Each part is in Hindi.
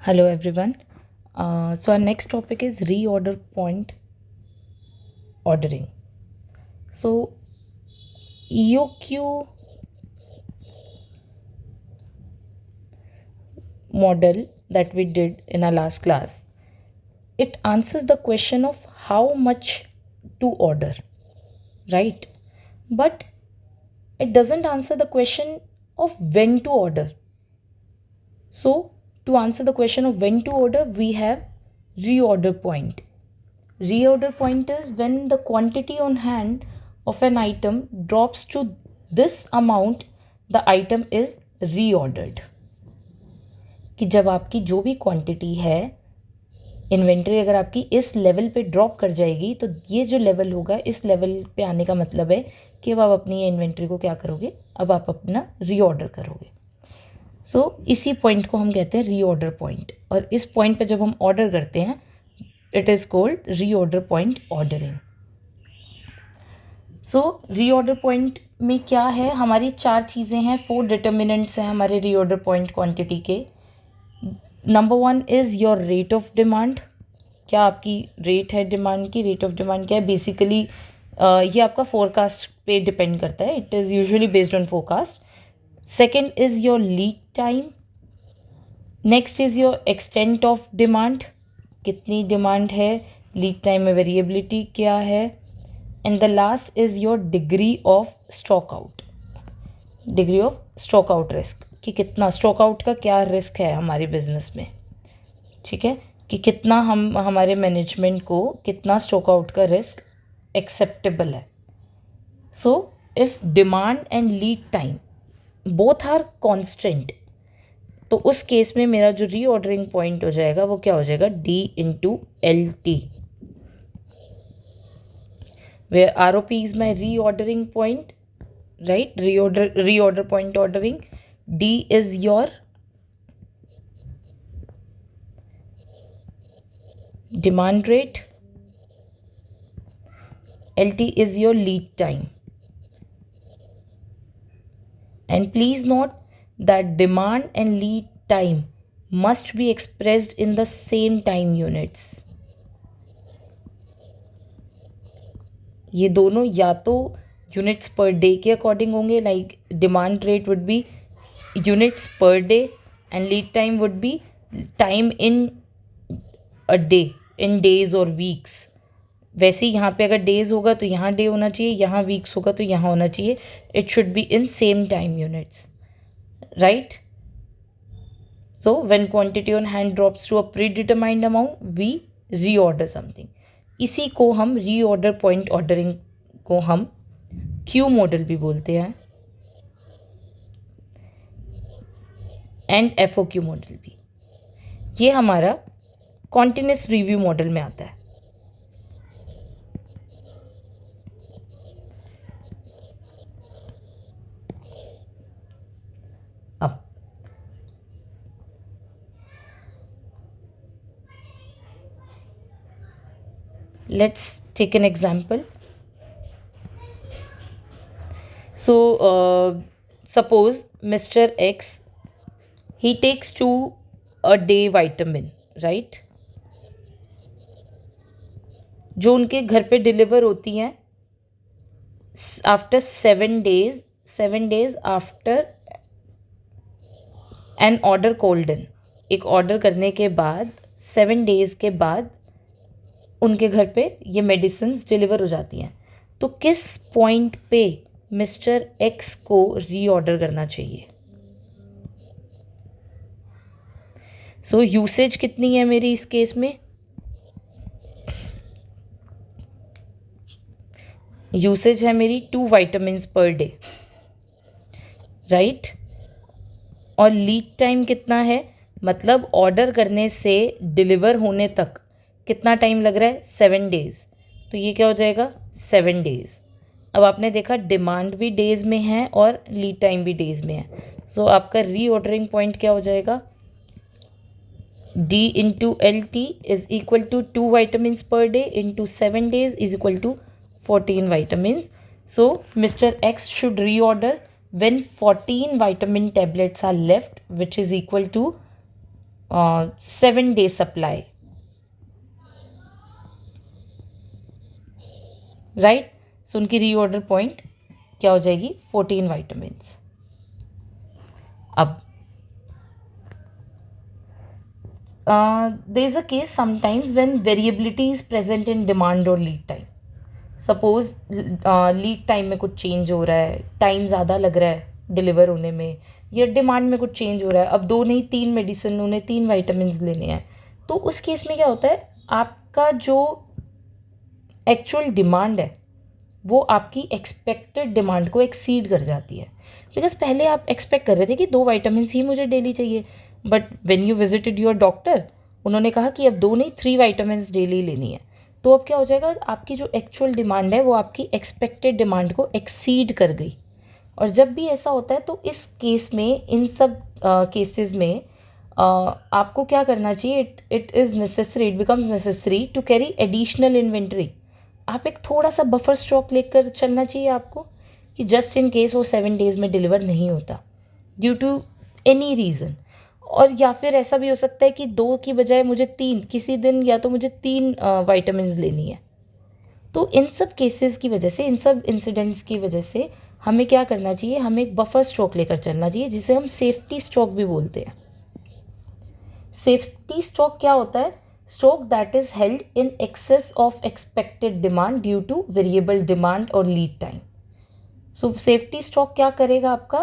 Hello everyone. So our next topic is reorder point ordering. So EOQ model that we did in our last class, it answers the question of how much to order, right? But it doesn't answer the question of when to order. So to answer the question of when to order, we have reorder point. Reorder point is when the quantity on hand of an item drops to this amount, the item is reordered. कि जब आपकी जो भी क्वांटिटी है इन्वेंट्री अगर आपकी इस लेवल पे ड्रॉप कर जाएगी तो ये जो लेवल होगा इस लेवल पे आने का मतलब है कि अब आप अपनी इन्वेंट्री को क्या करोगे, अब आप अपना रीऑर्डर करोगे. सो इसी पॉइंट को हम कहते हैं रीऑर्डर पॉइंट. और इस पॉइंट पे जब हम ऑर्डर करते हैं it is called reorder point ordering. So reorder point में क्या है, हमारी 4 चीज़ें हैं, 4 डिटर्मिनेंट्स हैं हमारे reorder point क्वांटिटी के. Number 1 is your rate of demand. क्या आपकी रेट है डिमांड की, रेट ऑफ डिमांड क्या है बेसिकली ये आपका फोरकास्ट पे डिपेंड करता है. It is usually based on forecast. Second is your lead time. Next is your extent of demand, कितनी डिमांड है, लीड टाइम में वेरिएबिलिटी क्या है. And the last is your degree of stock out, degree of stock out risk, कि कितना स्टॉक आउट का क्या रिस्क है हमारे बिजनेस में. ठीक है, कि कितना हम हमारे मैनेजमेंट को कितना स्टॉक आउट का रिस्क एक्सेप्टेबल है. So if demand and lead time both are constant, तो उस केस में मेरा जो रीऑर्डरिंग पॉइंट हो जाएगा वो क्या हो जाएगा, D/LT, where ROP is my reordering point, right? Reorder point ordering. D is your demand rate. LT is your lead time. And please note that demand and lead time must be expressed in the same time units. ये दोनों या तो यूनिट्स पर डे के अकॉर्डिंग होंगे, like demand rate would be units per day and lead time would be time in a day, in days और वीक्स. वैसे ही यहाँ पे अगर डेज होगा तो यहाँ डे होना चाहिए, यहाँ वीक्स होगा तो यहाँ होना चाहिए. It should be in same time units, right. So when quantity on hand drops to a predetermined amount we reorder something. इसी को हम रीऑर्डर पॉइंट ऑर्डरिंग को हम क्यू मॉडल भी बोलते हैं एंड FOQ मॉडल भी. ये हमारा कॉन्टिन्यूस रिव्यू मॉडल में आता है. अब let's take an example. So suppose Mr. X, he takes 2 a day vitamin, right, जो उनके घर पे डिलीवर होती हैं after 7 days after an order कोल्डन. एक ऑर्डर करने के बाद 7 days के बाद उनके घर पे ये मेडिसिन्स डिलीवर हो जाती हैं. तो किस पॉइंट पे मिस्टर एक्स को रीऑर्डर करना चाहिए. सो यूसेज कितनी है मेरी इस केस में, यूसेज है मेरी 2 vitamins पर डे, राइट. और लीड टाइम कितना है, मतलब ऑर्डर करने से डिलीवर होने तक कितना टाइम लग रहा है, 7 days. तो ये क्या हो जाएगा, 7 days. अब आपने देखा डिमांड भी डेज़ में है और लीड टाइम भी डेज़ में है. सो आपका रीऑर्डरिंग पॉइंट क्या हो जाएगा, D/LT is equal to 2 vitamins per day into 7 days is equal to 14 vitamins. So Mr. X should reorder when 14 vitamin tablets are left, which is equal to 7 day supply, right. So उनकी रीऑर्डर पॉइंट क्या हो जाएगी, 14 विटामिन्स। अब there is a case sometimes when variability is present in demand or lead time. Suppose lead time में कुछ चेंज हो रहा है, टाइम ज़्यादा लग रहा है डिलीवर होने में, या डिमांड में कुछ चेंज हो रहा है, अब 2 नहीं 3 मेडिसिन, उन्हें 3 विटामिन्स लेने हैं, तो उस केस में क्या होता है, आपका जो एक्चुअल डिमांड है वो आपकी एक्सपेक्टेड डिमांड को एक्सीड कर जाती है। बिकॉज पहले आप एक्सपेक्ट कर रहे थे कि 2 विटामिन्स ही मुझे डेली चाहिए, but when you visited your doctor, उन्होंने कहा कि अब 2 नहीं 3 विटामिन्स डेली लेनी है, तो अब क्या हो जाएगा, आपकी जो एक्चुअल डिमांड है वो आपकी एक्सपेक्टेड डिमांड को एक्सीड कर गई। और जब भी ऐसा होता है तो इस केस में, इन सब केसेस में आपको क्या करना चाहिए, it is necessary, it becomes necessary to carry additional inventory. आप एक थोड़ा सा बफर स्टॉक लेकर चलना चाहिए आपको, कि जस्ट इन केस वो 7 डेज़ में डिलीवर नहीं होता ड्यू टू एनी रीज़न। और या फिर ऐसा भी हो सकता है कि 2 की बजाय मुझे 3 किसी दिन, या तो मुझे 3 विटामिन्स लेनी है। तो इन सब केसेस की वजह से, इन सब इंसिडेंट्स की वजह से हमें क्या करना चाहिए, हमें एक बफर स्टॉक लेकर चलना चाहिए, जिसे हम सेफ्टी स्टॉक भी बोलते हैं। सेफ्टी स्टॉक क्या होता है, stock that is held in excess of expected demand due to variable demand और lead time. So safety stock क्या करेगा आपका,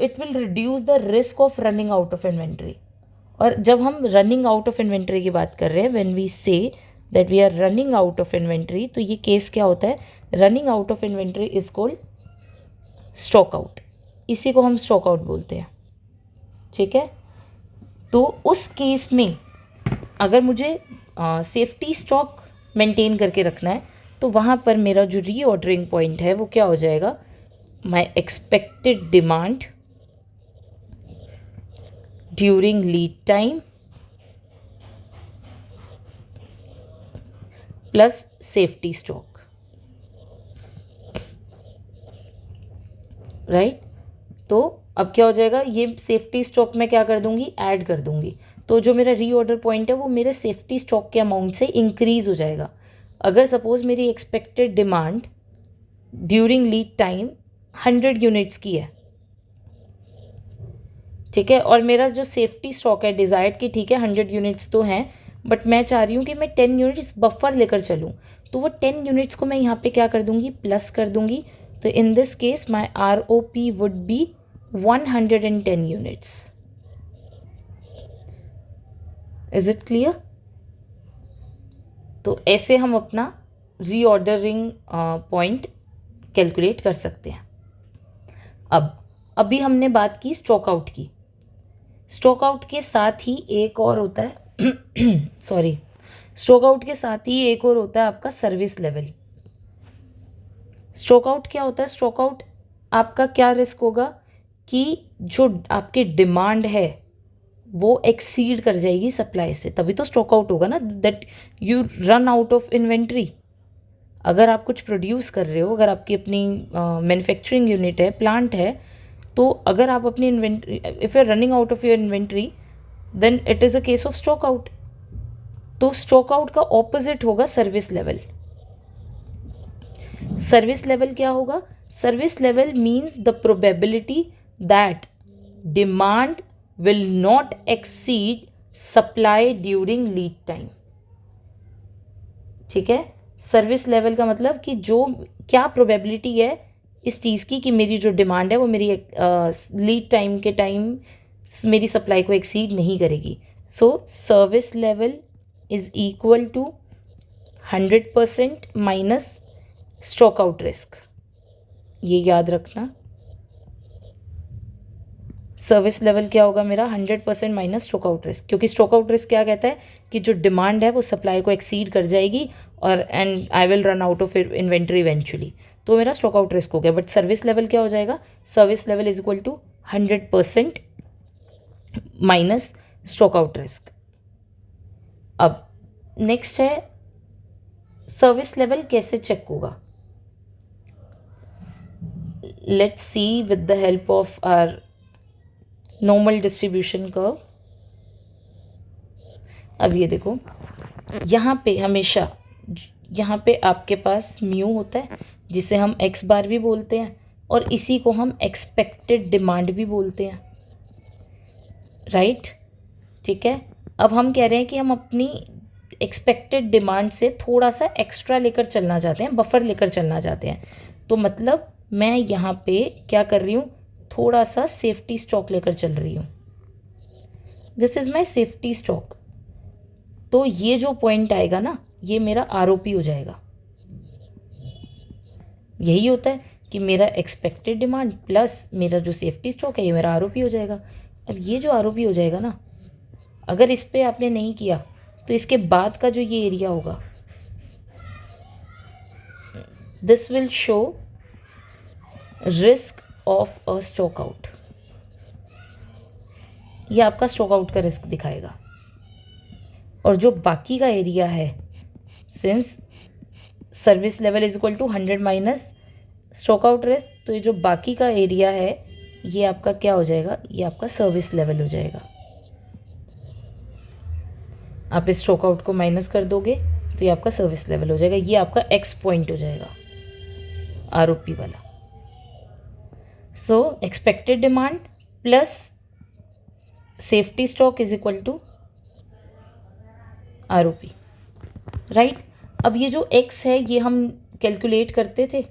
it will reduce the risk of running out of inventory. और जब हम रनिंग आउट ऑफ इन्वेंट्री की बात कर रहे हैं, when we say that we are running out of inventory, तो ये केस क्या होता है, running out of inventory is called stock out. इसी को हम स्टॉक आउट बोलते हैं, ठीक है। तो उस केस में अगर मुझे सेफ्टी स्टॉक मेंटेन करके रखना है, तो वहाँ पर मेरा जो रीऑर्डरिंग पॉइंट है वो क्या हो जाएगा, my expected demand during lead time plus safety stock, right. तो अब क्या हो जाएगा, ये सेफ्टी स्टॉक में क्या कर दूंगी, ऐड कर दूंगी, तो जो मेरा रीऑर्डर पॉइंट है वो मेरे सेफ्टी स्टॉक के अमाउंट से इंक्रीज हो जाएगा। अगर सपोज मेरी expected demand during lead time 100 units की है, ठीक है, और मेरा जो सेफ्टी स्टॉक है डिज़ायर्ड की, ठीक है 100 यूनिट्स तो हैं, बट मैं चाह रही हूँ कि मैं 10 यूनिट्स बफर लेकर चलूँ, तो वो 10 यूनिट्स को मैं यहाँ पे क्या कर दूँगी, प्लस कर दूँगी। तो in this case my ROP would be 110 units. Is it clear. तो ऐसे हम अपना रीऑर्डरिंग पॉइंट कैलकुलेट कर सकते हैं। अभी हमने बात की स्टॉक आउट की। स्टॉक आउट के साथ ही एक और होता है सॉरी, स्टॉक आउट के साथ ही एक और होता है आपका सर्विस लेवल। स्टॉक आउट क्या होता है, स्टॉक आउट आपका क्या रिस्क होगा कि जो आपकी डिमांड है वो एक्सीड कर जाएगी सप्लाई से, तभी तो स्टॉक आउट होगा ना, that you run out of inventory. अगर आप कुछ प्रोड्यूस कर रहे हो, अगर आपकी अपनी मैन्युफैक्चरिंग यूनिट है, प्लांट है, तो अगर आप अपनी inventory, if you are running out of your inventory, then it is a case of stock out. तो स्टॉक आउट का ऑपोजिट होगा सर्विस लेवल। सर्विस लेवल क्या होगा, service level means the probability that demand will not exceed supply during lead time, ठीक है। सर्विस लेवल का मतलब कि जो क्या प्रोबेबिलिटी है इस चीज़ की कि मेरी जो डिमांड है वो मेरी लीड टाइम के टाइम मेरी सप्लाई को एक्सीड नहीं करेगी। So service level is equal to 100% minus stock out risk. ये याद रखना, सर्विस लेवल क्या होगा मेरा, 100% माइनस स्टॉक आउट रिस्क, क्योंकि स्टॉक आउट रिस्क क्या कहता है कि जो डिमांड है वो सप्लाई को एक्सीड कर जाएगी और and I will run out of inventory eventually, तो मेरा स्टॉक आउट रिस्क हो गया। बट सर्विस लेवल क्या हो जाएगा, service level is equal to 100% minus stock out risk. अब नेक्स्ट है सर्विस लेवल कैसे चेक होगा, let's see with the help of our normal distribution curve. अब ये देखो, यहाँ पे हमेशा यहाँ पे आपके पास म्यू होता है जिसे हम एक्स बार भी बोलते हैं, और इसी को हम एक्सपेक्टेड डिमांड भी बोलते हैं, राइट। ठीक है, अब हम कह रहे हैं कि हम अपनी एक्सपेक्टेड डिमांड से थोड़ा सा एक्स्ट्रा लेकर चलना चाहते हैं, बफर लेकर चलना चाहते हैं। तो मतलब मैं यहाँ पे क्या कर रही हूँ, थोड़ा सा सेफ्टी स्टॉक लेकर चल रही हूँ। This is my safety stock. तो ये जो पॉइंट आएगा ना, ये मेरा आरओपी हो जाएगा। यही होता है कि मेरा एक्सपेक्टेड डिमांड प्लस मेरा जो सेफ्टी स्टॉक है, ये मेरा आरओपी हो जाएगा। अब ये जो आरओपी हो जाएगा ना, अगर इस पे आपने नहीं किया तो इसके बाद का जो ये एरिया होगा, this will show risk of a stock out. ये आपका स्टॉक आउट का रिस्क दिखाएगा। और जो बाकी का एरिया है, since service level is equal to 100 minus stock out risk, तो ये जो बाकी का एरिया है ये आपका क्या हो जाएगा, ये आपका सर्विस लेवल हो जाएगा। आप इस स्टॉक आउट को माइनस कर दोगे तो ये आपका सर्विस लेवल हो जाएगा। ये आपका एक्स पॉइंट हो जाएगा आरओपी वाला। So expected demand plus safety stock is equal to ROP, right. अब ये जो एक्स है ये हम कैलकुलेट करते थे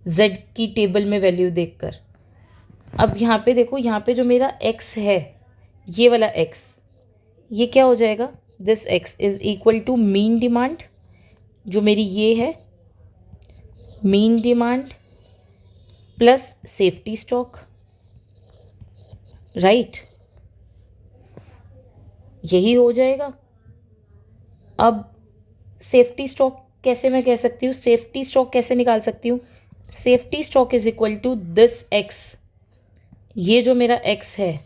जेड की टेबल में वैल्यू देखकर। अब यहाँ पे देखो, यहाँ पे जो मेरा एक्स है, ये वाला एक्स, ये क्या हो जाएगा, this X is equal to mean demand, जो मेरी ये है mean demand plus safety stock, right. यही हो जाएगा। अब सेफ्टी स्टॉक कैसे मैं कह सकती हूँ, सेफ्टी स्टॉक कैसे निकाल सकती हूँ, safety stock is equal to this X. ये जो मेरा एक्स है,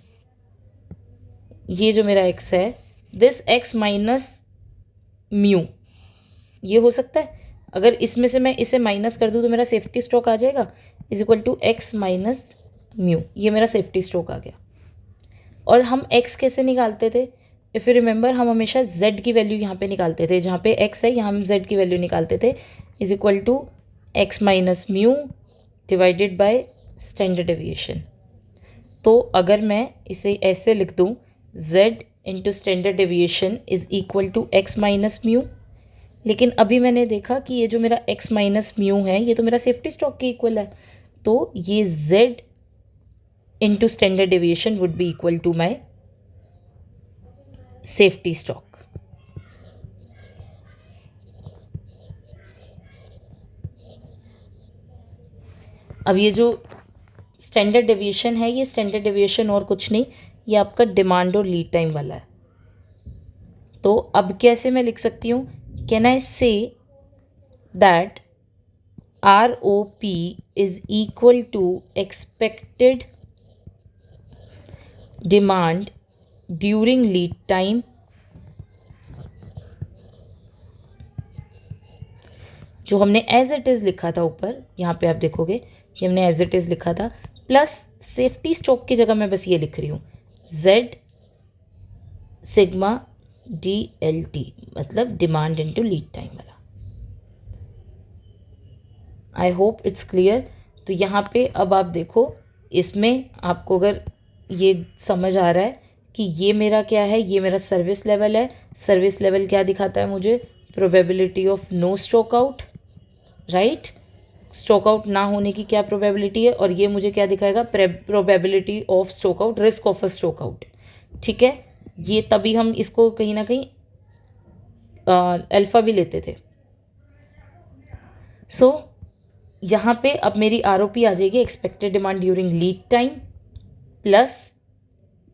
ये जो मेरा एक्स है, दिस एक्स माइनस म्यू, ये हो सकता है। अगर इसमें से मैं इसे माइनस कर दूँ तो मेरा सेफ्टी स्टॉक आ जाएगा, is equal to X minus mu. ये मेरा सेफ्टी स्टॉक आ गया। और हम एक्स कैसे निकालते थे, इफ़ यू रिमेंबर, हम हमेशा z की वैल्यू यहाँ पे निकालते थे। जहाँ पे x है यहाँ हम z की वैल्यू निकालते थे, is equal to X minus mu divided by standard deviation. तो अगर मैं इसे ऐसे लिख दूँ, z into standard deviation is equal to X minus mu. लेकिन अभी मैंने देखा कि ये जो मेरा x माइनस म्यू है, ये तो मेरा सेफ्टी स्टॉक के इक्वल है। तो ये z into standard deviation would be equal to my safety stock. अब ये जो स्टैंडर्ड डेविएशन है, ये स्टैंडर्ड डेविएशन और कुछ नहीं, ये आपका डिमांड और लीड टाइम वाला है। तो अब कैसे मैं लिख सकती हूँ, can I say that R O P is equal to expected demand during lead time जो हमने एज इट इज़ लिखा था ऊपर, यहाँ पे आप देखोगे कि हमने एज इट इज़ लिखा था, प्लस सेफ्टी स्टॉक की जगह मैं बस ये लिख रही हूँ Z sigma D L T, मतलब डिमांड इनटू लीड टाइम वाला। I hope it's clear. तो यहाँ पे अब आप देखो, इसमें आपको अगर ये समझ आ रहा है कि ये मेरा क्या है, ये मेरा सर्विस लेवल है। सर्विस लेवल क्या दिखाता है मुझे, probability of no stock out, right. Stock out ना होने की क्या प्रोबेबिलिटी है, और ये मुझे क्या दिखाएगा, probability of stock out, risk of a stock out. ठीक है, ये तभी हम इसको कहीं ना कहीं अल्फा भी लेते थे। सो यहाँ पे अब मेरी आरओपी आ जाएगी expected demand during lead time plus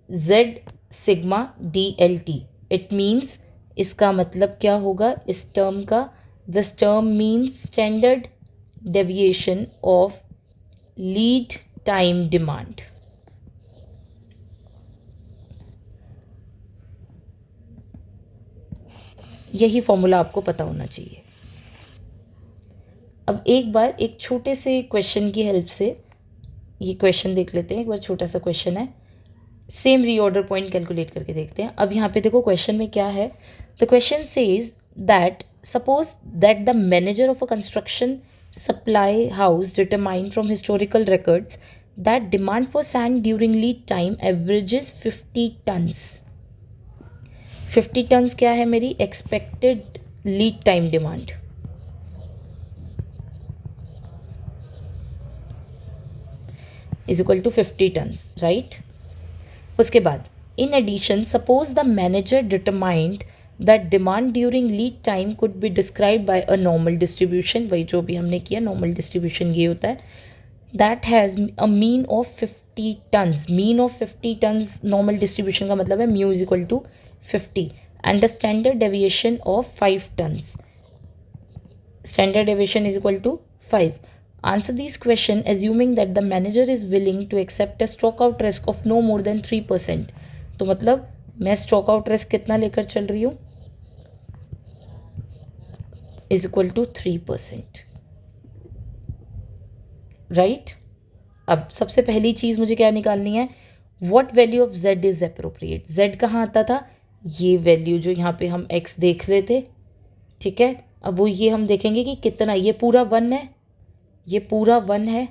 Z sigma D L T. It means, इसका मतलब क्या होगा इस टर्म का, this term means standard deviation of lead time demand. यही फॉर्मूला आपको पता होना चाहिए। अब एक बार एक छोटे से क्वेश्चन की हेल्प से ये क्वेश्चन देख लेते हैं। एक बार छोटा सा क्वेश्चन है, सेम रीऑर्डर पॉइंट कैलकुलेट करके देखते हैं। अब यहाँ पे देखो क्वेश्चन में क्या है। The question says that suppose that the manager of a construction supply house determine from historical records that demand for sand during lead time averages 50 tons. 50 tons क्या है मेरी expected lead time demand. Is equal to 50 tons, right. उसके बाद in addition suppose the manager determined that demand during lead time could be describe by a normal distribution, वही जो भी हमने किया नॉर्मल डिस्ट्रीब्यूशन ये होता है, that has a mean of 50 tons. Mean of 50 tons normal distribution का मतलब है mu is equal to 50 and the standard deviation of 5 tons. Standard deviation is equal to 5. Answer these question assuming that the manager is willing to accept a stroke out risk of no more than 3%. तो मतलब मैं स्ट्रोक आउट रिस्क कितना लेकर चल रही हूँ इज इक्वल टू 3%, राइट। अब सबसे पहली चीज़ मुझे क्या निकालनी है, what value of z is appropriate. z कहाँ आता था, ये वैल्यू जो यहाँ पे हम x देख रहे थे, ठीक है। अब वो ये हम देखेंगे कि कितना, ये पूरा 1 है, ये पूरा 1 है,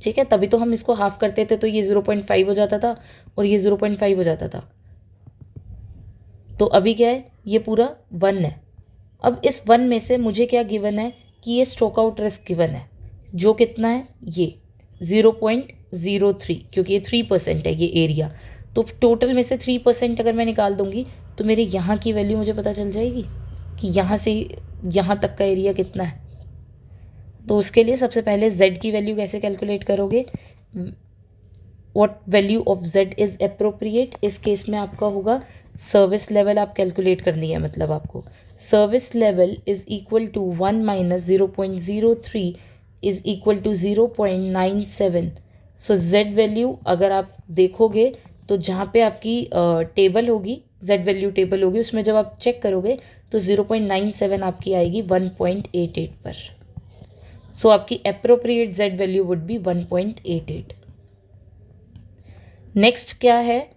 ठीक है। तभी तो हम इसको हाफ करते थे तो ये 0.5 हो जाता था और ये 0.5 हो जाता था। तो अभी क्या है, ये पूरा 1 है। अब इस 1 में से मुझे क्या गिवन है कि ये स्ट्रोक आउट रिस्क गिवन है, जो कितना है, ये 0.03, क्योंकि ये 3% है ये एरिया। तो टोटल में से 3% अगर मैं निकाल दूंगी तो मेरे यहाँ की वैल्यू मुझे पता चल जाएगी कि यहाँ से यहाँ तक का एरिया कितना है। तो उसके लिए सबसे पहले z की वैल्यू कैसे कैलकुलेट करोगे, what value of z is appropriate. इस केस में आपका होगा सर्विस लेवल आप कैलकुलेट करनी है, मतलब आपको service level is equal to 1 minus 0.03 is equal to 0.97। So z value अगर आप देखोगे तो जहाँ पे आपकी टेबल होगी, z वैल्यू टेबल होगी, उसमें जब आप चेक करोगे तो 0.97 आपकी आएगी 1.88 पर। सो आपकी appropriate z value would be 1.88। Next क्या है,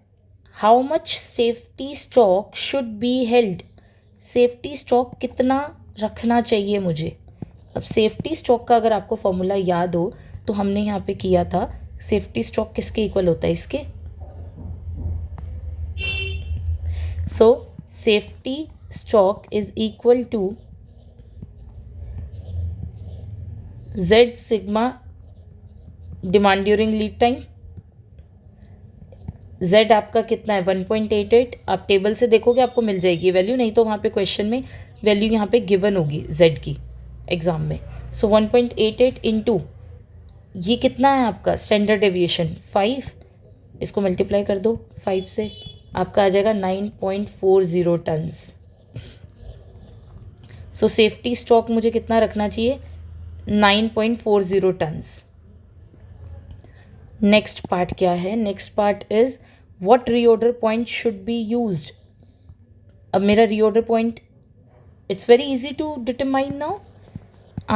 how much safety stock should be held. Safety stock कितना रखना चाहिए मुझे। अब सेफ्टी स्टॉक का अगर आपको फॉर्मूला याद हो तो हमने यहाँ पे किया था, सेफ्टी स्टॉक किसके इक्वल होता है, इसके। So safety stock is equal to z sigma demand during lead time. z आपका कितना है 1.88, आप टेबल से देखोगे आपको मिल जाएगी वैल्यू, नहीं तो वहाँ पे क्वेश्चन में वैल्यू यहाँ पे गिवन होगी z की एग्जाम में। सो 1.88 इंटू ये कितना है आपका स्टैंडर्ड डेविएशन 5, इसको मल्टीप्लाई कर दो 5 से, आपका आ जाएगा 9.40 टन्स। सो सेफ्टी स्टॉक मुझे कितना रखना चाहिए, 9.40 टन्स। नेक्स्ट पार्ट क्या है, next part is what reorder point should be used. अब मेरा reorder point it's very easy to determine now.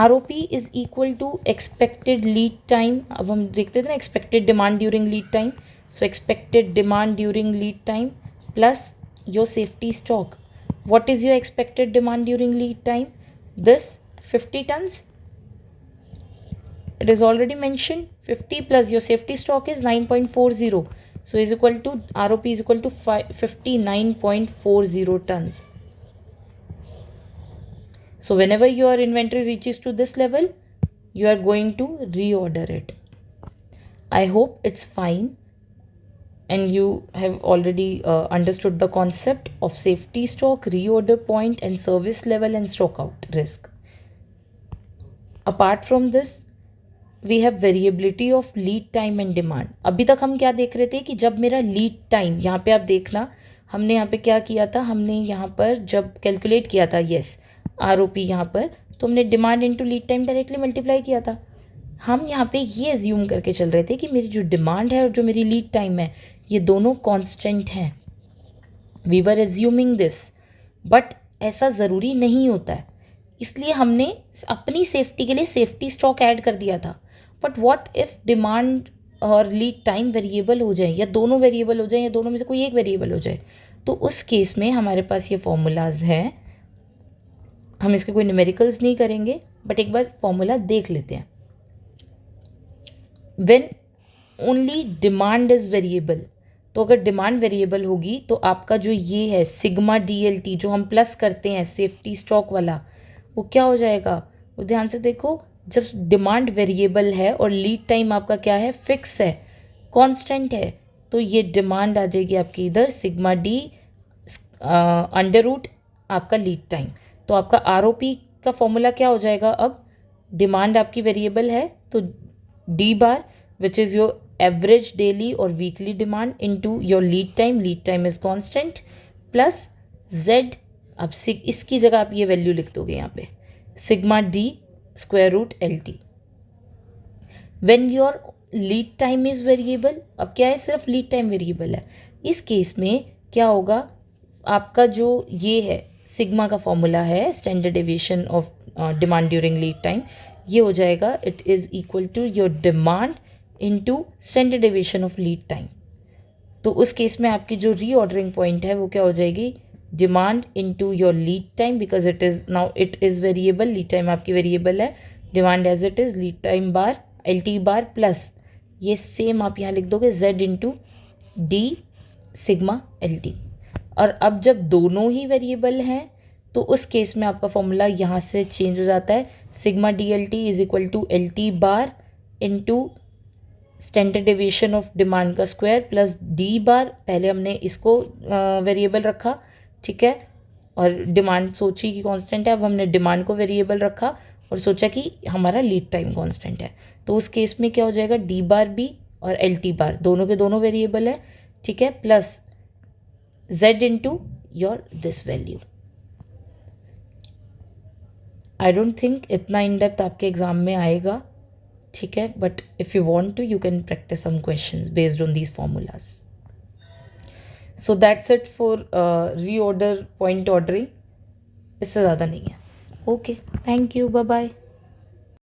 ROP is equal to expected lead time. अब हम देखते थे ना expected demand during lead time, so expected demand during lead time plus your safety stock. What is your expected demand during lead time, this 50 tons. It is already mentioned 50 plus your safety stock is 9.40, so is equal to ROP is equal to 59.40 tons. So whenever your inventory reaches to this level, you are going to reorder it. I hope it's fine and you have already understood the concept of safety stock, reorder point and service level and stock out risk. Apart from this, we have variability of lead time and demand. अभी तक हम क्या देख रहे थे कि जब मेरा लीड टाइम, यहाँ पे आप देखना हमने यहाँ पे क्या किया था, हमने यहाँ पर जब कैलकुलेट किया था यस ROP यहाँ पर, तो हमने demand into lead time directly multiply किया था। हम यहाँ पे ये एज्यूम करके चल रहे थे कि मेरी जो डिमांड है और जो मेरी लीड टाइम है ये दोनों कॉन्स्टेंट हैं। We were assuming this, but ऐसा ज़रूरी नहीं होता है, इसलिए हमने अपनी सेफ्टी के लिए सेफ्टी स्टॉक ऐड कर दिया था। बट व्हाट इफ़ डिमांड और लीड टाइम वेरिएबल हो जाए, या दोनों वेरिएबल हो जाए, या दोनों में से कोई एक वेरिएबल हो जाए, तो उस केस में हमारे पास ये फॉर्मूलाज हैं. हम इसके कोई न्यूमेरिकल्स नहीं करेंगे, बट एक बार फॉर्मूला देख लेते हैं. When only demand is variable, तो अगर डिमांड वेरिएबल होगी तो आपका जो ये है सिग्मा DLT जो हम प्लस करते हैं सेफ्टी स्टॉक वाला, वो क्या हो जाएगा. वो ध्यान से देखो, जब डिमांड वेरिएबल है और लीड टाइम आपका क्या है, फिक्स है, कांस्टेंट है, तो ये डिमांड आ जाएगी आपकी इधर सिग्मा D अंडर रूट आपका लीड टाइम. तो आपका ROP का फॉर्मूला क्या हो जाएगा. अब डिमांड आपकी वेरिएबल है तो D bar which is your average daily or weekly demand into your lead time is constant plus Z. अब इसकी जगह आप ये वैल्यू लिख दोगे यहाँ पे sigma D square root LT. When your lead time is variable, अब क्या है, सिर्फ लीड टाइम वेरिएबल है. इस केस में क्या होगा, आपका जो ये है सिग्मा का फॉर्मूला है standard deviation of demand during lead time, ये हो जाएगा it is equal to your demand into standard deviation of lead time. तो उस केस में आपकी जो रीऑर्डरिंग पॉइंट है वो क्या हो जाएगी, demand into your lead time, because it is variable, lead time आपकी वेरिएबल है, demand as it is, lead time bar LT bar plus ये सेम आप यहाँ लिख दोगे Z into D sigma LT. और अब जब दोनों ही वेरिएबल हैं तो उस केस में आपका फॉर्मूला यहाँ से चेंज हो जाता है, sigma DLT is equal to LT bar into standard deviation of demand का स्क्वायर प्लस D बार. पहले हमने इसको वेरिएबल रखा, ठीक है, और डिमांड सोची कि कांस्टेंट है, अब हमने डिमांड को वेरिएबल रखा और सोचा कि हमारा लीड टाइम कांस्टेंट है. तो उस केस में क्या हो जाएगा, D बार भी और LT बार दोनों के दोनों वेरिएबल है, ठीक है, plus Z into your this value. I don't think इतना इन डेप्थ आपके एग्जाम में आएगा, ठीक है, but if you want to you can practice some questions based on these formulas. So that's it for reorder point ordering. इससे ज़्यादा नहीं है. Okay, thank you, bye bye.